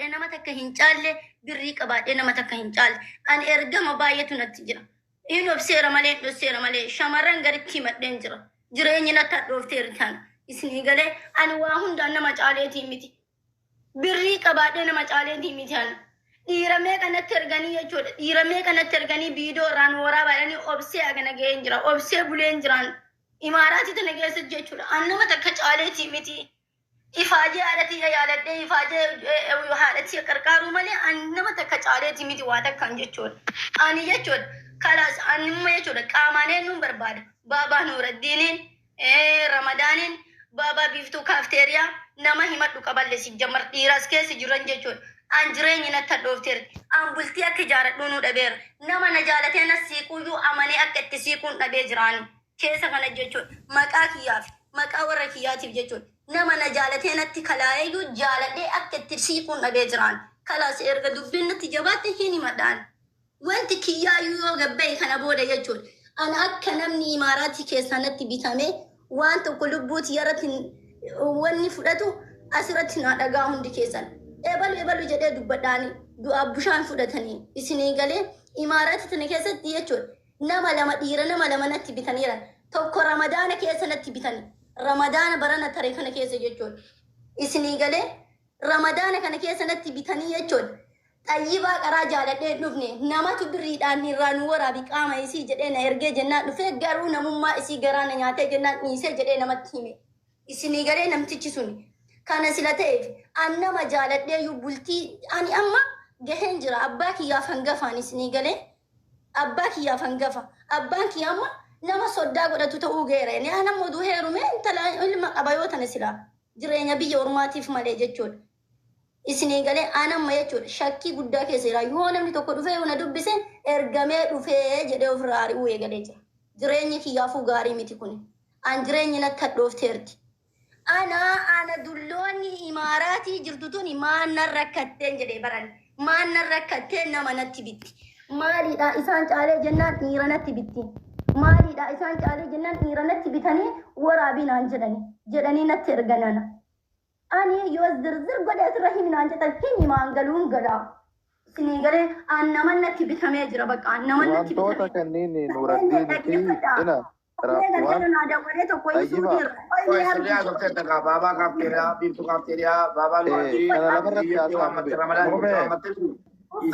qabaadhee nama takka hin caalle birrii qabaadhee nama takka hin caalle ani ergama baay'eetu natti jira. Inni obseera malee shamarran garitti himadheen jira. Jireenyi natti hadhoofteera taana. Isinii galee ani waa hundaan nama caaleetii miti. Birrii qabaadhee nama caaleetii miti ani. Dhiiramee kanatti erganii jechuudha. Dhiiramee kanatti erganii biidoo irraan waraabaadhanii obsee agana ga'een jira. Obsee buleen jiraan. Imaaraatii tana keessa jechuudha. Ani nama takka caaleetii miti. Ifaajee haadhatii yaaladhee ifaajee haadhatii qarqaaruu malee ani nama takka caaleetii miti waa takkaan jechuudha. Ani jechuudha. Kalaas anuma jechuudha. Qaamaan nuun barbaada. Baabaa Nuuraddiiniin, Ramadaaniin, Baabaa Biiftuu Kaafteeriyaa nama himadhu qaballe si jammar dhiiraas keessa jiran jechuudha. An jireenyi natti hadhoofteerti. An bultii akka ijaaradhuu nu dhabeera. Nama na jaalatee na siiquuyyuu amanee akka itti siiquun dhabee jiraani. Keessa kana jechuudha. Maqaa kiyyaaf, maqaa warra kiyyaatiif jechuudha. Nama na jaalatee natti kalaayeeyyuu jaaladhee akka itti siiquun dhabee jiraan. Kalaas erga dubbiin natti jabaatte hin himadhaan. Wanti kiyyaayyuu yoo gabba'e kana booda jechuudha. An akka namni imaaraatii keessaa natti bitamee waan tokko lubbuuti irratti wanni fudhatu asirratti na dhagaa hundi keessan. Ebalu jedhee dubbadhaani du'a bushaan fudhatanii isinii galee imaaraatii tana keessatti jechuudha. Nama lama dhiira nama lama natti bitaniira. Tokko Ramadaana keessa natti bitanii. Ramadaana barana taree kana keessa jechuudha. Isinii galee Ramadaana kana keessa natti bitanii jechuudha. Xayyibaa qaraa jaaladhee dhufne namatu birriidhaan irraa nu waraabi qaama isii jedhee na ergee jennaan dhufee garuu namummaa isii garaa na nyaatee jennaan dhiisee jedhee namatti hime. Isinii galee namtichi suni. Kana sila ta'eef an nama jaaladhee bultii ani amma gaheen jira. Abbaa kiyyaaf hangafaan isinii galee abbaa kiyyaaf hangafa. Abbaan kiyya amma nama soddaa godhatu ta'uu geera. Ani anammoo duu heerume intala ilma qabayoo tana sila jireenya biyya ormaatiif malee jechuudha. Isinii galee anamma jechuudha shakkii guddaa keessa jira. Yoo namni tokko dhufee na dubbise ergamee dhufee jedhee ofirraa ari'uu eegalee jira. Jireenyi kiyyaafuu gaarii miti kun. An jireenyi natti hadhoofteerti. Ana dulloonni imaaraatii jirtu tuni maan nan rakkatteen jedhee baran. Maan nan rakkatteen nama natti bitti. Maaliidha isaan caalee jennaan dhiira natti bitti. Maaliidha isaan caalee jennaan dhiira natti bitanii waraabinaan jedhanii natti erganana. Ani yoo zirzir godhee asirra himinaan jedhan hin himaan galuun galaa. Isinii galee an nama natti bitamee jira bakka an nama natti bitamee. Wantoota kanneen Nuuraddiin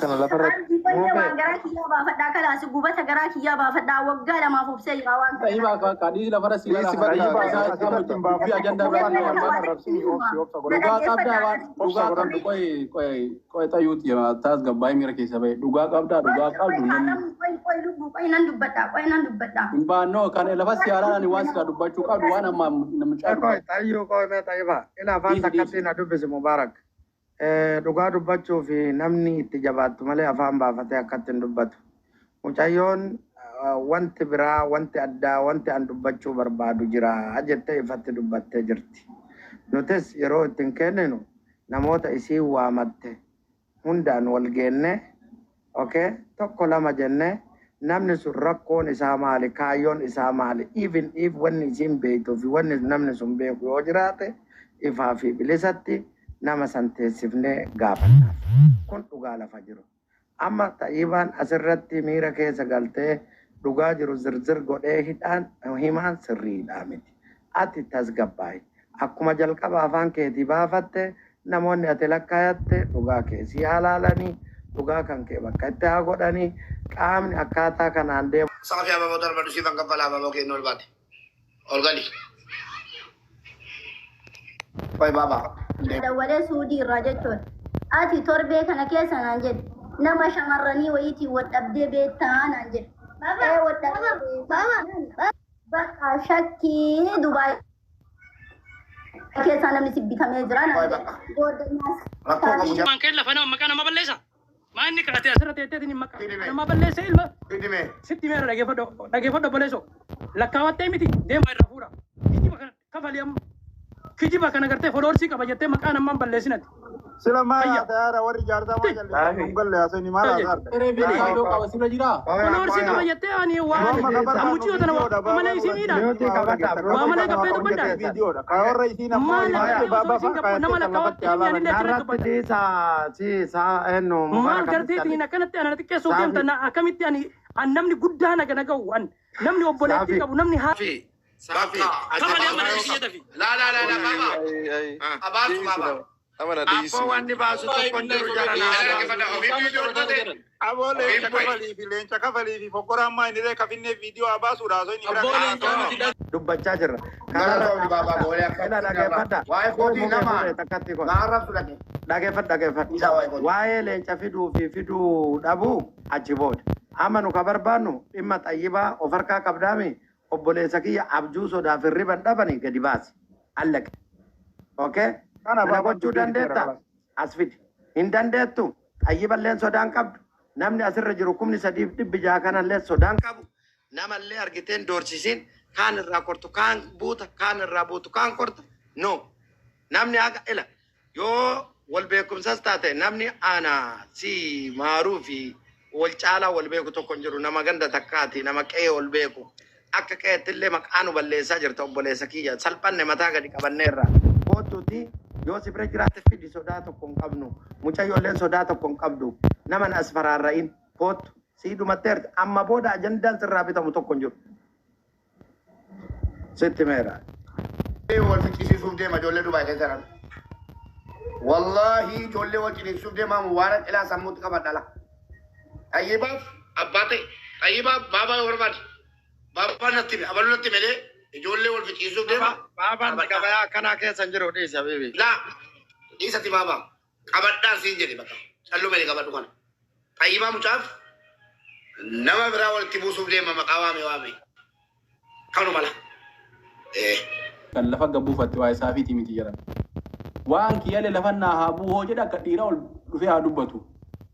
kana lafarratti garaa kiyyaa baafadhaa kalaas gubata garaa kiyyaa baafadhaa waggaa lamaaf obsee jira waan ta'eef kadii lafarra si qoy tayuuti taas gabbaay miira keessa bahe dhugaa qabdaa dhugaa qabdu qoy nan dubbadhaa baannoo kan lafa siyaaraan waan sida dubbachuu qabdu waan amma namicha tayyuu qoy mee tayyiba ila afaan takkatti na dubbisi Mubaarak. Dhugaa dubbachuu fi namni itti jabaattu malee afaan baafatee akkatti hin dubbatu. Mucayyoon wanti biraa, wanti addaa, wanti an dubbachuu barbaadu jira jettee ifatti dubbattee jirti. Nutis yeroo ittiin kenninu namoota isii waamatte hundaan wal geenne tokko lama jenne namni sun rakkoon isaa maali, kaayyoon isaa maali, even if wanni isiin beektuu fi wanni namni sun beeku yoo jiraate ifaa fi bilisatti nama santeessifnee gaafannaaf. Kun dhugaa lafa jiru. Amma Tayyibaan asirratti miira keessa galtee dhugaa jiru zirzir godhee himaan sirriidhaa miti. Ati tasgabbaa'i. Akkuma jalqaba afaan keetii baafatte namoonni ati lakkaayatte dhugaa keessii halaalanii dhugaa kan kee bakka itti haa godhanii qaamni akkaataa kanaan deemu. Saafii ababoo darbadhu siifan kaffalaa ababoo kennu ol baate. Ol gali. Qoy baabaa. Dawwalee suudii irraa jechuudha. Ati torbee kana keessa naan jedhe nama shamarranii wayiitii wadhabdee beektaa naan jedhe. Bakka shakkii Dubaay keessaa namni si bitamee jira naan jedhe. Waan kee lafa nama maqaa nama balleessa. Maanni kadhatee asirratti etteetiin hin maqaa nama balleessa ilma. Sitti meera dhageeffadhu balleessoo. Lakkaawattee miti deemaa irra fuudha. Kijiba kana kafalii amma. Kijiba kana gartee foloorsii qaba jettee maqaa namaan balleessinati. سلام يا ترى وري جارتا ما جل قال لي أصلي ما لا صار ترى في لو كاو سيبرا جرا كنور سي كما يتي اني واموتي ودنا وامله يسيميدا وامله كبيتو بندا فيديو ده كاور رئيسنا ما بابا نملا كاوت يعني narratti sa enno maal garteetiin akkanatti ana xiqqeessuu deemtana akkamitti ani namni guddaa naga ga'u an namni obboleetti qabu namni haa صافي لا لا لا لا بابا أباس بابا أمانة ديسي أبو واني باسو تكونجر جرانا أبو لين كفالي في لين كفالي في فكرة ما إني ده كفيني فيديو أباس وراسو إني dubbachaa jirra. Kana baba boleh Kana dhaggeeffadha. Waa'ee kootii nama takkatti kun. naarrabsu dhage. Dhaggeeffadha. Waa'ee leenca fiduu fi fiduu dhabuu achi booda. Amma nu ka barbaannu dhimma xayyibaa of harkaa qabdaami obboleessa kiyya abjuu sodaaf hirriban dhabanii gadi baasi. Allaqe. Okay? Kana gochuu dandeetta? As fidi. Hin dandeettu? Xayyiballeen sodaan qabdu. Namni asirra jiru 3,600 kanallee sodaan qabu. Namallee argiteen doorsisin kaan irraa kortu kaan buuta kaan irraa buutu kaan korta no namni akka ila yoo wal beekumsas taate namni ana si maaruu fi wal caalaa wal beeku tokko hin jiru nama ganda takkaati nama qe'ee wal beeku akka qe'eettillee maqaanu balleessaa jirta obboleessa kiyya salphanne mataa gadi qabanneerra kootuuti yoo si bira jiraate fidi sodaa tokko hin qabnu mucayyoolleen sodaa tokko hin qabdu naman as faraarra'in kootu sii dhumatteerti amma booda ajandaan sirraa bitamu tokko hin jiru. ست ميرا والفكيسي سوف ديما جولي دبي كيسران والله جولي والفكيسي سوف ديما مبارك إلى سموت كبر دالا أيبا أباتي أيبا بابا وربات بابا نتيم أبلو نتيم إلي جولي والفكيسي سوف ديما بابا نكبايا كنا كي سنجرو ديسا بيبي لا ديسا تي بابا كبر دار سينجري بكا سلو ميري كبر دكان أيبا مشاف نما برا والتبو سوف ديما مقاوامي وامي كانوا مالا kan lafa gabbuufatti waa isaa fiiti miti jedhan waan kiyyalee lafannaa haa bu'oo jedha akka dhiira ol dhufee haa dubbatu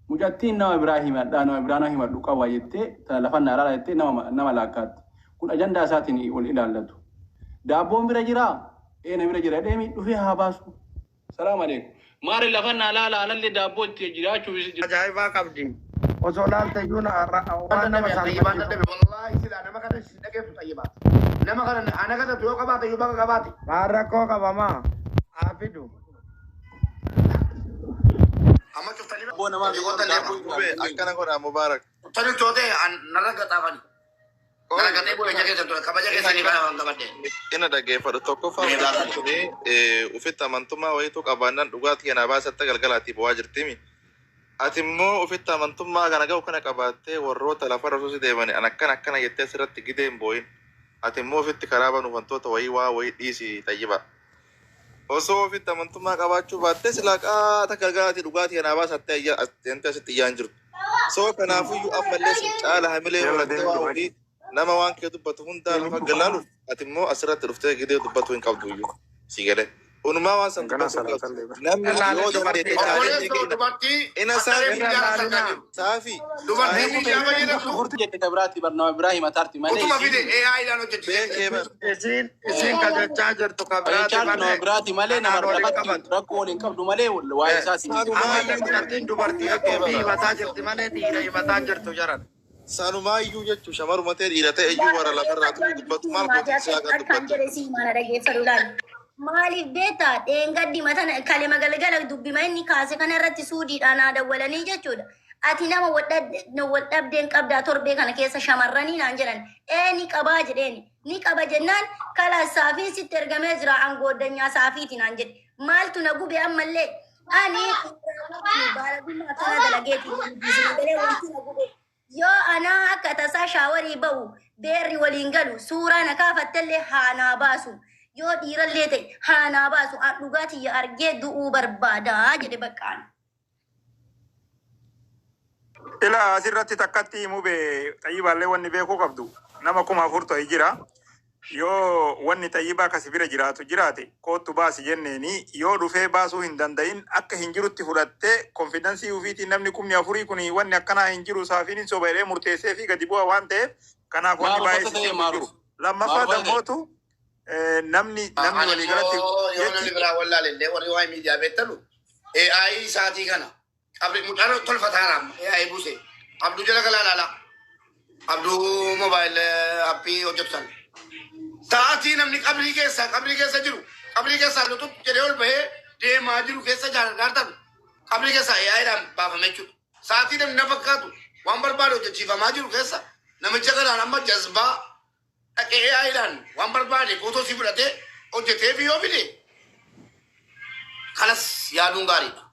mucattiin nama Ibraahim addaa nama Ibraahim himadhu qaba jettee tana lafannaa laala jettee nama laakkaatti kun ajandaa isaatiin ol ilaallatu daabboon bira jiraa eena bira jira deemi dhufee haa baasu salaam aleekum maari lafannaa laala alallee daabboo itti jiraachuuf ajaa'ibaa qabdi osoo laalte iyyuu waan nama salphatu wallahi sila nama kana dhageeffu xayyibaat nama kana ana kana tuyoo qabaate yoo bakka qabaate maan rakkoo qabamaa haa fidu amma cuftanii Abbo nama akkana godha Mubaarak. tani cootee narra gaxaafani narra gaxee booda jakeessa ture kabaja keessanii kana waan qabadde Ina dhaggeeffadhu tokkoffaa ufitti amantummaa wayiitu qabaannaan dhugaatii kana baasatti galgalaatiif bu'aa jirtimi. Ati immoo ufitti amantummaa kana ga'u kana qabaattee warroota lafarra osoo si deemani an akkana jettee asirratti gidee hin boo'in. Ati immoo ufitti karaa banuuf wantoota wayii dhiisi xayyiba. Osoo ufitti amantummaa qabaachuu baattee silaa qaata galgalaatii dhugaatii kana baasattee asitti iyyaan jirtu. So kanaafiyyuu ammallee si caala hamilee horattee waa walii nama waan kee dubbatu hundaa lafa galaaluuf ati immoo asirratti dhuftee gidee dubbatu hin qabdu iyyuu si galee. Unumaa waan san namni yoo dubartii dubartii ina saafi dubartii miidhaa fayyadamtu Kurti jette kabiraati barnama Ibraahim atarti malee utuma fide AI dhaan hojjechiise isin kadachaa jirtu kabiraati biraati malee nama lafatti rakkoo waliin qabdu malee waa'ee isaati ammallee mucattiin dubartii akka ofii himataa jirti malee dhiira himataa jirtu jaran Sanumaayyuu jechuun shamaruma ta'e dhiira ta'e iyyuu warra lafarraa tuqu dubbatu maal gootu isaa kan dubbatu. Maaliif beektaa dheengaddi matan kalima galgala dubbima inni kaase kana irratti suudiidhaan haa dawwalanii jechuudha. Ati nama wal dhabdeen qabdaa torbee kana keessa shamarranii naan jedhan ni qabaa jedheeni ni qaba jennaan kala saafiin sitti ergamee jira angoodanyaa saafiiti naan jedhe maaltu na gube ammallee ani baalagummaa kana dalageeti yoo anaa akka tasaa shaawarii ba'u beerri waliin galu suuraa na kaafattellee haanaa baasu. Yoo dhiirallee ta'e haanaa baasu an dhugaatii argee du'uu barbaadaa jedhe baqqaan. Ila asirratti takkatti himuu xayyibaallee wanni beekuu qabdu nama 4,000 ta'e jira. Yoo wanni xayyibaa kasi bira jiraatu jiraate kootu baasi jenneeni yoo dhufee baasuu hin danda'in akka hin jirutti fudhattee konfidansii ufiitiin namni 4,000 kun wanni akkanaa hin jiru saafiin hin sobaadhee murteessee fi gadi bu'aa waan ta'eef kanaaf wanni baay'ee jiru. Lammaffaa dammootu namni walii galatti yoo biraa wallaalillee warri waa miidiyaa beektalu AI saatii kana qabri mucaan tolfataaraam AI buuse abduu jala galaalaala abduu mobaayil appii hojjetan sa'aatii namni qabrii keessa jiru qabrii keessaa lutu jedhee ol bahee deemaa jiru keessa jaartan qabrii keessaa AIdhaan baafame jechuudha. Sa'aatii namni na fakkaatu waan barbaade hojjechiifamaa jiru keessa namicha kanaan amma jazbaa dhaqee AIdhaan waan barbaade footoo si fudhatee hojjetee fi yoo fide kanas yaaduun gaariidha.